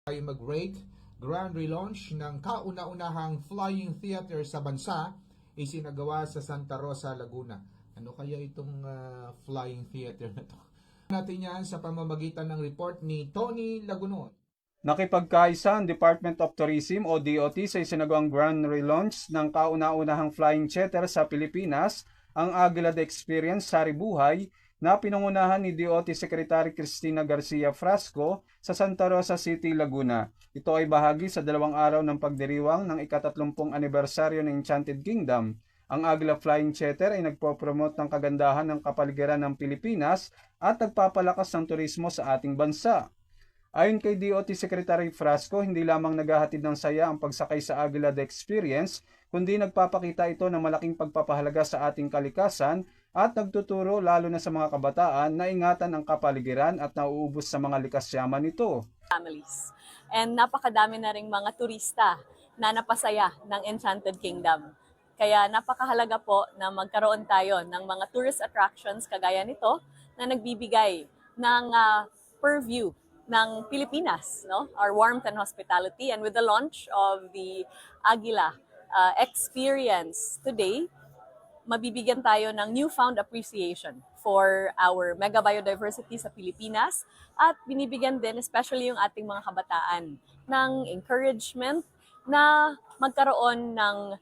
ay mag-rake grand relaunch ng kauna-unahang flying theater sa bansa isinagawa sa Santa Rosa, Laguna. Ano kaya itong flying theater na to? Natin yan sa pamamagitan ng report ni Tony Lagunon. Nakipagkaisa ang Department of Tourism o DOT sa isinagawang grand relaunch ng kauna-unahang flying theater sa Pilipinas, ang Aguila de Experience Saribuhay, na pinangunahan ni DOT Secretary Cristina Garcia Frasco sa Santa Rosa City, Laguna. Ito ay bahagi sa 2 araw ng pagdiriwang ng ika-30 anibersaryo ng Enchanted Kingdom. Ang Aguila Flying Theater ay nagpo-promote ng kagandahan ng kapaligiran ng Pilipinas at nagpapalakas ng turismo sa ating bansa. Ayon kay DOT Secretary Frasco, hindi lamang naghahatid ng saya ang pagsakay sa Aguila de Experience, kundi nagpapakita ito ng malaking pagpapahalaga sa ating kalikasan at nagtuturo lalo na sa mga kabataan na ingatan ang kapaligiran at nauubos sa mga likas yaman nito. Families. And napakadami na ring mga turista na napasaya ng Enchanted Kingdom. Kaya napakahalaga po na magkaroon tayo ng mga tourist attractions kagaya nito na nagbibigay ng purview ng Pilipinas, no? Our warmth and hospitality. And with the launch of the Aguila Experience today, mabibigyan tayo ng newfound appreciation for our mega biodiversity sa Pilipinas at binibigyan din especially yung ating mga kabataan ng encouragement na magkaroon ng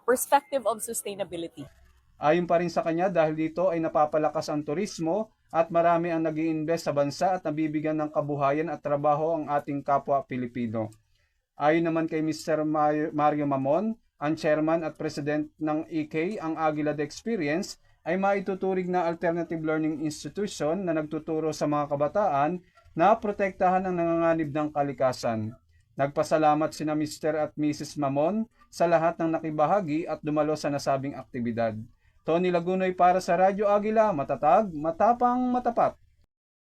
perspective of sustainability. Ayon pa rin sa kanya, dahil dito ay napapalakas ang turismo at marami ang nag-i-invest sa bansa at nabibigyan ng kabuhayan at trabaho ang ating kapwa Pilipino. Ayon naman kay Mr. Mario Mamon, ang chairman at president ng EK, ang Aguila de Experience, ay maituturing na alternative learning institution na nagtuturo sa mga kabataan na protektahan ang nanganganib ng kalikasan. Nagpasalamat sina Mr. at Mrs. Mamon sa lahat ng nakibahagi at dumalo sa nasabing aktibidad. Tony Lagunoy para sa Radyo Aguila, matatag, matapang, matapat.